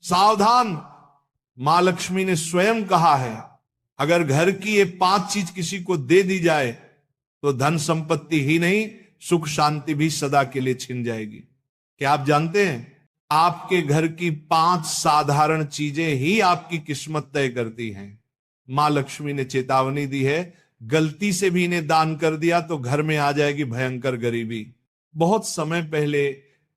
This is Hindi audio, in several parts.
सावधान, मां लक्ष्मी ने स्वयं कहा है, अगर घर की ये 5 चीज किसी को दे दी जाए तो धन संपत्ति ही नहीं, सुख शांति भी सदा के लिए छिन जाएगी। क्या आप जानते हैं, आपके घर की 5 साधारण चीजें ही आपकी किस्मत तय करती हैं। मां लक्ष्मी ने चेतावनी दी है, गलती से भी इन्हें दान कर दिया तो घर में आ जाएगी भयंकर गरीबी। बहुत समय पहले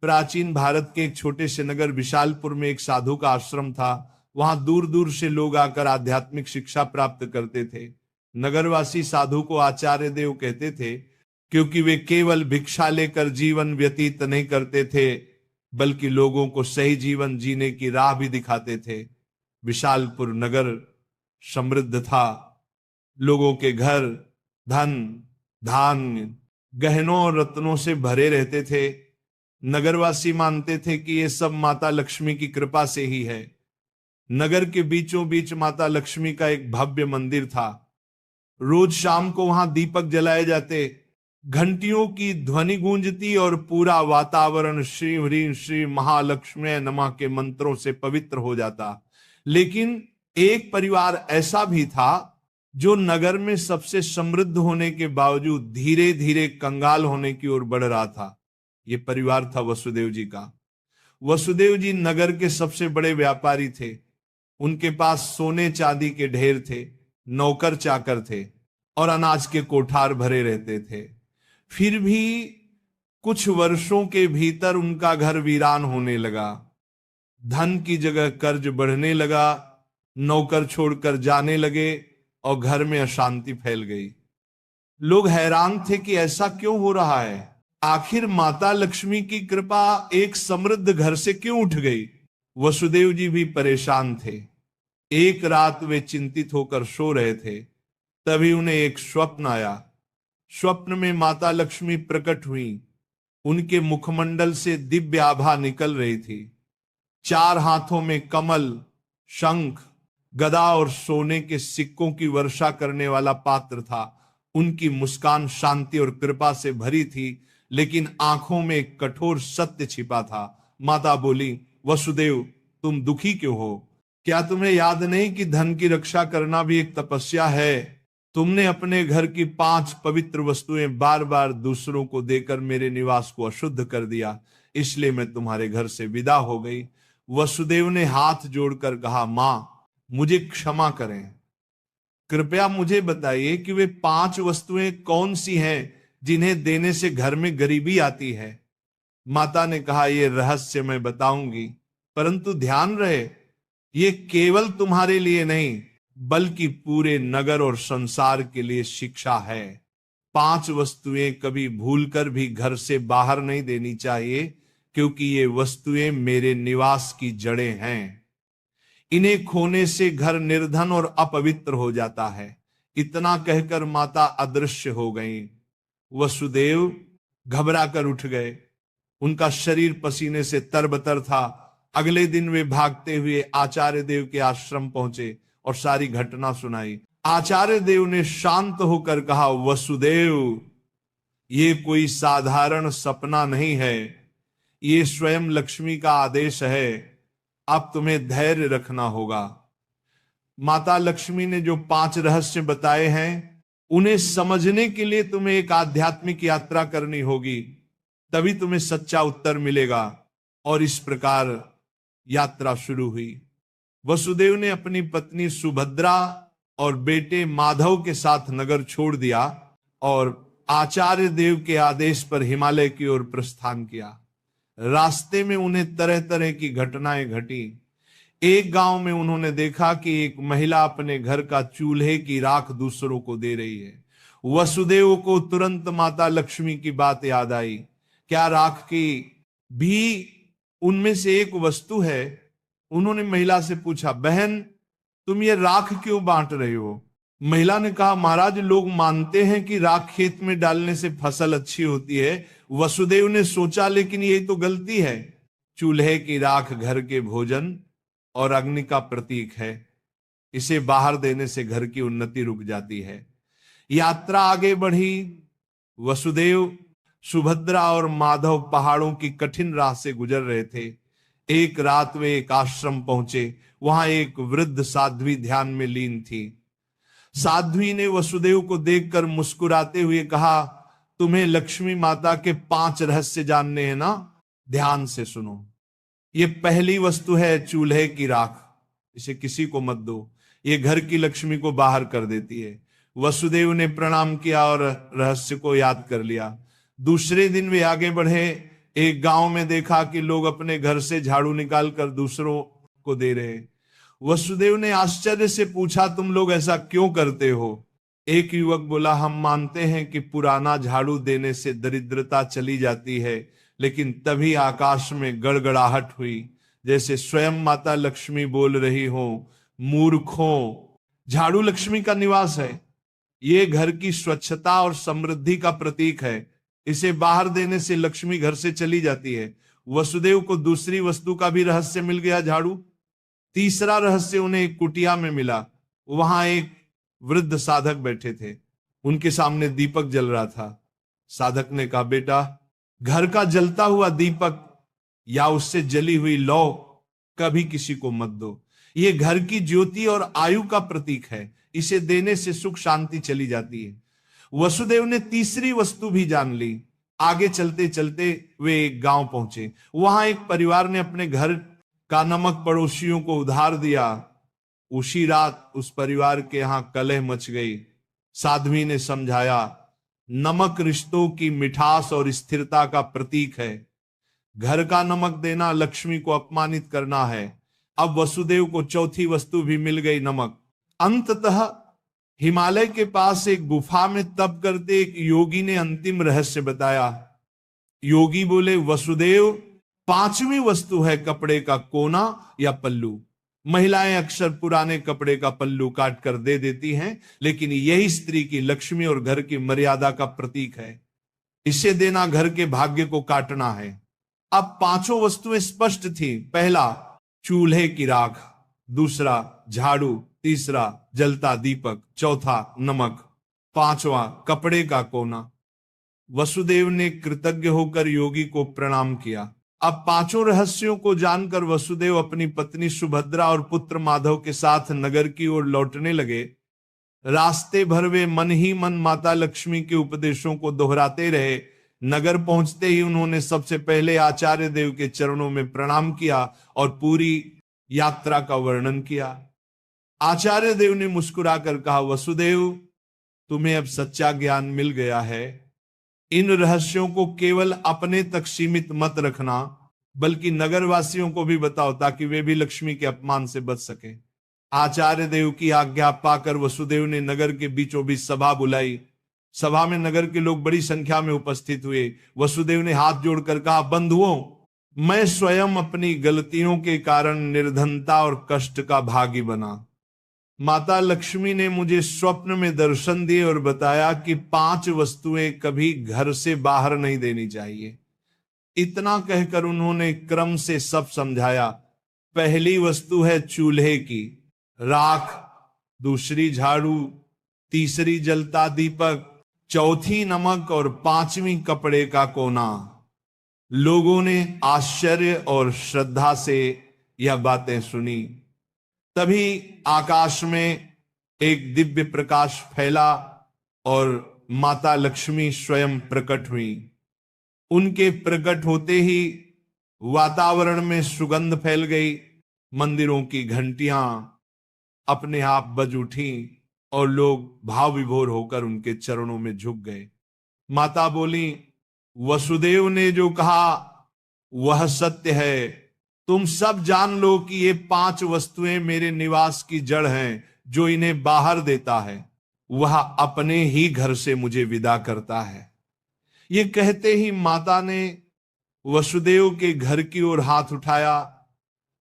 प्राचीन भारत के एक छोटे से नगर विशालपुर में एक साधु का आश्रम था। वहां दूर दूर से लोग आकर आध्यात्मिक शिक्षा प्राप्त करते थे। नगरवासी साधु को आचार्य देव कहते थे, क्योंकि वे केवल भिक्षा लेकर जीवन व्यतीत नहीं करते थे, बल्कि लोगों को सही जीवन जीने की राह भी दिखाते थे। विशालपुर नगर समृद्ध था, लोगों के घर धन धान्य गहनों और रत्नों से भरे रहते थे। नगरवासी मानते थे कि ये सब माता लक्ष्मी की कृपा से ही है। नगर के बीचों बीच माता लक्ष्मी का एक भव्य मंदिर था। रोज शाम को वहां दीपक जलाए जाते, घंटियों की ध्वनि गूंजती और पूरा वातावरण श्री ह्रीं श्री महालक्ष्मी नमः के मंत्रों से पवित्र हो जाता। लेकिन एक परिवार ऐसा भी था जो नगर में सबसे समृद्ध होने के बावजूद धीरे धीरे कंगाल होने की ओर बढ़ रहा था। यह परिवार था वसुदेव जी का। वसुदेव जी नगर के सबसे बड़े व्यापारी थे। उनके पास सोने चांदी के ढेर थे, नौकर चाकर थे और अनाज के कोठार भरे रहते थे। फिर भी कुछ वर्षों के भीतर उनका घर वीरान होने लगा। धन की जगह कर्ज बढ़ने लगा, नौकर छोड़कर जाने लगे और घर में अशांति फैल गई। लोग हैरान थे कि ऐसा क्यों हो रहा है, आखिर माता लक्ष्मी की कृपा एक समृद्ध घर से क्यों उठ गई। वसुदेव जी भी परेशान थे। एक रात वे चिंतित होकर सो रहे थे, तभी उन्हें एक स्वप्न आया। स्वप्न में माता लक्ष्मी प्रकट हुई। उनके मुखमंडल से दिव्य आभा निकल रही थी। 4 हाथों में कमल, शंख, गदा और सोने के सिक्कों की वर्षा करने वाला पात्र था। उनकी मुस्कान शांति और कृपा से भरी थी, लेकिन आंखों में एक कठोर सत्य छिपा था। माता बोली, वसुदेव तुम दुखी क्यों हो? क्या तुम्हें याद नहीं कि धन की रक्षा करना भी एक तपस्या है? तुमने अपने घर की 5 पवित्र वस्तुएं बार बार दूसरों को देकर मेरे निवास को अशुद्ध कर दिया, इसलिए मैं तुम्हारे घर से विदा हो गई। वसुदेव ने हाथ जोड़कर कहा, मां मुझे क्षमा करें, कृपया मुझे बताइए कि वे 5 वस्तुएं कौन सी हैं जिन्हें देने से घर में गरीबी आती है। माता ने कहा, यह रहस्य मैं बताऊंगी, परंतु ध्यान रहे ये केवल तुम्हारे लिए नहीं बल्कि पूरे नगर और संसार के लिए शिक्षा है। 5 वस्तुएं कभी भूलकर भी घर से बाहर नहीं देनी चाहिए, क्योंकि ये वस्तुएं मेरे निवास की जड़ें हैं। इन्हें खोने से घर निर्धन और अपवित्र हो जाता है। इतना कहकर माता अदृश्य हो गईं। वसुदेव घबरा कर उठ गए। उनका शरीर पसीने से तरबतर था। अगले दिन वे भागते हुए आचार्य देव के आश्रम पहुंचे और सारी घटना सुनाई। आचार्य देव ने शांत होकर कहा, वसुदेव ये कोई साधारण सपना नहीं है, ये स्वयं लक्ष्मी का आदेश है। अब तुम्हें धैर्य रखना होगा। माता लक्ष्मी ने जो 5 रहस्य बताए हैं उन्हें समझने के लिए तुम्हें एक आध्यात्मिक यात्रा करनी होगी, तभी तुम्हें सच्चा उत्तर मिलेगा। और इस प्रकार यात्रा शुरू हुई। वसुदेव ने अपनी पत्नी सुभद्रा और बेटे माधव के साथ नगर छोड़ दिया और आचार्य देव के आदेश पर हिमालय की ओर प्रस्थान किया। रास्ते में उन्हें तरह तरह की घटनाएं घटी। एक गांव में उन्होंने देखा कि एक महिला अपने घर का चूल्हे की राख दूसरों को दे रही है। वसुदेव को तुरंत माता लक्ष्मी की बात याद आई। क्या राख की भी उनमें से एक वस्तु है? उन्होंने महिला से पूछा, बहन तुम ये राख क्यों बांट रही हो? महिला ने कहा, महाराज लोग मानते हैं कि राख खेत में डालने से फसल अच्छी होती है। वसुदेव ने सोचा, लेकिन ये तो गलती है। चूल्हे की राख घर के भोजन और अग्नि का प्रतीक है। इसे बाहर देने से घर की उन्नति रुक जाती है। यात्रा आगे बढ़ी। वसुदेव, सुभद्रा और माधव पहाड़ों की कठिन राह से गुजर रहे थे। एक रात वे एक आश्रम पहुंचे। वहां एक वृद्ध साध्वी ध्यान में लीन थी। साध्वी ने वसुदेव को देखकर मुस्कुराते हुए कहा, तुम्हें लक्ष्मी माता के 5 रहस्य जानने हैं ना? ध्यान से सुनो। ये पहली वस्तु है चूल्हे की राख। इसे किसी को मत दो, ये घर की लक्ष्मी को बाहर कर देती है। वसुदेव ने प्रणाम किया और रहस्य को याद कर लिया। दूसरे दिन वे आगे बढ़े। एक गांव में देखा कि लोग अपने घर से झाड़ू निकाल कर दूसरों को दे रहे। वसुदेव ने आश्चर्य से पूछा, तुम लोग ऐसा क्यों करते हो? एक युवक बोला, हम मानते हैं कि पुराना झाड़ू देने से दरिद्रता चली जाती है। लेकिन तभी आकाश में गड़गड़ाहट हुई, जैसे स्वयं माता लक्ष्मी बोल रही हो, मूर्खों, झाड़ू लक्ष्मी का निवास है। ये घर की स्वच्छता और समृद्धि का प्रतीक है। इसे बाहर देने से लक्ष्मी घर से चली जाती है। वसुदेव को दूसरी वस्तु का भी रहस्य मिल गया, झाड़ू। तीसरा रहस्य उन्हें एक कुटिया में मिला। वहां एक वृद्ध साधक बैठे थे। उनके सामने दीपक जल रहा था। साधक ने कहा, बेटा, घर का जलता हुआ दीपक या उससे जली हुई लौ कभी किसी को मत दो। ये घर की ज्योति और आयु का प्रतीक है। इसे देने से सुख शांति चली जाती है। वसुदेव ने तीसरी वस्तु भी जान ली। आगे चलते चलते वे एक गांव पहुंचे। वहां एक परिवार ने अपने घर का नमक पड़ोसियों को उधार दिया। उसी रात उस परिवार के यहां कलह मच गई। साध्वी ने समझाया, नमक रिश्तों की मिठास और स्थिरता का प्रतीक है। घर का नमक देना लक्ष्मी को अपमानित करना है। अब वसुदेव को चौथी वस्तु भी मिल गई, नमक। अंततः हिमालय के पास एक गुफा में तप करते एक योगी ने अंतिम रहस्य बताया। योगी बोले, वसुदेव, 5वीं वस्तु है कपड़े का कोना या पल्लू। महिलाएं अक्सर पुराने कपड़े का पल्लू काट कर दे देती हैं, लेकिन यही स्त्री की लक्ष्मी और घर की मर्यादा का प्रतीक है। इसे देना घर के भाग्य को काटना है। अब 5 वस्तुएं स्पष्ट थी। पहला, चूल्हे की राख। दूसरा, झाड़ू। तीसरा, जलता दीपक। चौथा, नमक। 5वां, कपड़े का कोना। वसुदेव ने कृतज्ञ होकर योगी को प्रणाम किया। अब 5 रहस्यों को जानकर वसुदेव अपनी पत्नी सुभद्रा और पुत्र माधव के साथ नगर की ओर लौटने लगे। रास्ते भर वे मन ही मन माता लक्ष्मी के उपदेशों को दोहराते रहे। नगर पहुंचते ही उन्होंने सबसे पहले आचार्य देव के चरणों में प्रणाम किया और पूरी यात्रा का वर्णन किया। आचार्य देव ने मुस्कुराकर कहा, वसुदेव, तुम्हें अब सच्चा ज्ञान मिल गया है। इन रहस्यों को केवल अपने तक सीमित मत रखना, बल्कि नगरवासियों को भी बताओ, ताकि वे भी लक्ष्मी के अपमान से बच सके। आचार्य देव की आज्ञा पाकर वसुदेव ने नगर के बीचों बीच सभा बुलाई। सभा में नगर के लोग बड़ी संख्या में उपस्थित हुए। वसुदेव ने हाथ जोड़कर कहा, बंधुओं, मैं स्वयं अपनी गलतियों के कारण निर्धनता और कष्ट का भागी बना। माता लक्ष्मी ने मुझे स्वप्न में दर्शन दिए और बताया कि 5 वस्तुएं कभी घर से बाहर नहीं देनी चाहिए। इतना कहकर उन्होंने क्रम से सब समझाया। पहली वस्तु है चूल्हे की राख, दूसरी झाड़ू, तीसरी जलता दीपक, चौथी नमक और 5वीं कपड़े का कोना। लोगों ने आश्चर्य और श्रद्धा से यह बातें सुनी। तभी आकाश में एक दिव्य प्रकाश फैला और माता लक्ष्मी स्वयं प्रकट हुई। उनके प्रकट होते ही वातावरण में सुगंध फैल गई। मंदिरों की घंटियां अपने आप बज उठी और लोग भाव विभोर होकर उनके चरणों में झुक गए। माता बोली, वसुदेव ने जो कहा वह सत्य है। तुम सब जान लो कि ये 5 वस्तुएं मेरे निवास की जड़ हैं। जो इन्हें बाहर देता है वह अपने ही घर से मुझे विदा करता है। ये कहते ही माता ने वसुदेव के घर की ओर हाथ उठाया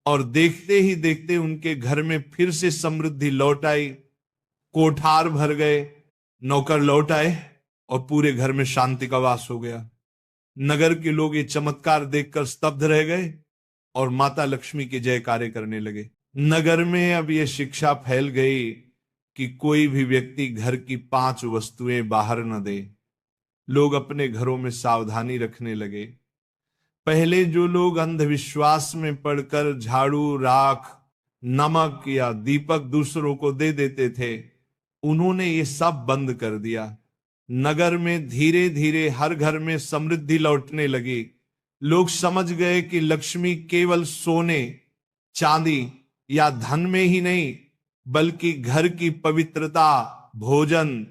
और देखते ही देखते उनके घर में फिर से समृद्धि लौट आई। कोठार भर गए, नौकर लौट आए और पूरे घर में शांति का वास हो गया। नगर के लोग ये चमत्कार देखकर स्तब्ध रह गए और माता लक्ष्मी के जयकारे करने लगे। नगर में अब यह शिक्षा फैल गई कि कोई भी व्यक्ति घर की 5 वस्तुएं बाहर न दे। लोग अपने घरों में सावधानी रखने लगे। पहले जो लोग अंधविश्वास में पड़कर झाड़ू, राख, नमक या दीपक दूसरों को दे देते थे, उन्होंने ये सब बंद कर दिया। नगर में धीरे धीरे हर घर में समृद्धि लौटने लगी। लोग समझ गए कि लक्ष्मी केवल सोने, चांदी या धन में ही नहीं, बल्कि घर की पवित्रता, भोजन,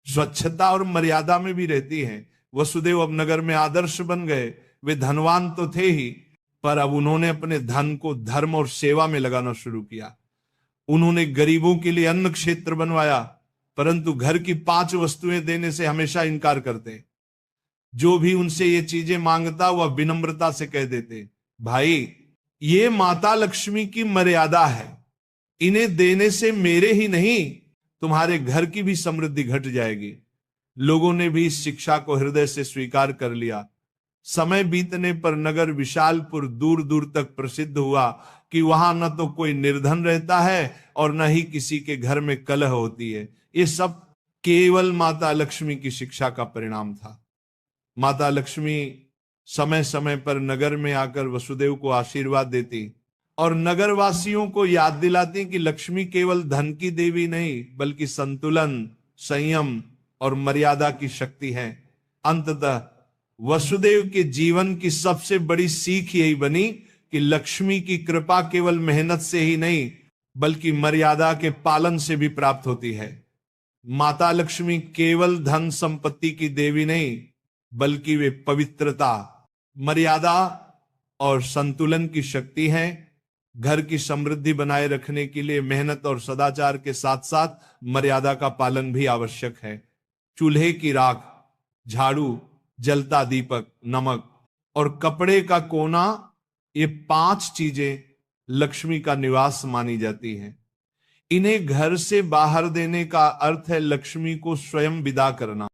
स्वच्छता और मर्यादा में भी रहती है। वसुदेव अब नगर में आदर्श बन गए। वे धनवान तो थे ही, पर अब उन्होंने अपने धन को धर्म और सेवा में लगाना शुरू किया। उन्होंने गरीबों के लिए अन्न क्षेत्र बनवाया, परंतु घर की 5 वस्तुएं देने से हमेशा इनकार करते। जो भी उनसे ये चीजें मांगता वह विनम्रता से कह देते, भाई ये माता लक्ष्मी की मर्यादा है, इन्हें देने से मेरे ही नहीं तुम्हारे घर की भी समृद्धि घट जाएगी। लोगों ने भी इस शिक्षा को हृदय से स्वीकार कर लिया। समय बीतने पर नगर विशालपुर दूर दूर तक प्रसिद्ध हुआ कि वहां न तो कोई निर्धन रहता है और न ही किसी के घर में कलह होती है। ये सब केवल माता लक्ष्मी की शिक्षा का परिणाम था। माता लक्ष्मी समय समय पर नगर में आकर वसुदेव को आशीर्वाद देती और नगरवासियों को याद दिलाती कि लक्ष्मी केवल धन की देवी नहीं, बल्कि संतुलन, संयम और मर्यादा की शक्ति है। अंततः वसुदेव के जीवन की सबसे बड़ी सीख यही बनी कि लक्ष्मी की कृपा केवल मेहनत से ही नहीं, बल्कि मर्यादा के पालन से भी प्राप्त होती है। माता लक्ष्मी केवल धन संपत्ति की देवी नहीं, बल्कि वे पवित्रता, मर्यादा और संतुलन की शक्ति है। घर की समृद्धि बनाए रखने के लिए मेहनत और सदाचार के साथ साथ मर्यादा का पालन भी आवश्यक है। चूल्हे की राख, झाड़ू, जलता दीपक, नमक और कपड़े का कोना, ये 5 चीजें लक्ष्मी का निवास मानी जाती हैं। इन्हें घर से बाहर देने का अर्थ है लक्ष्मी को स्वयं विदा करना।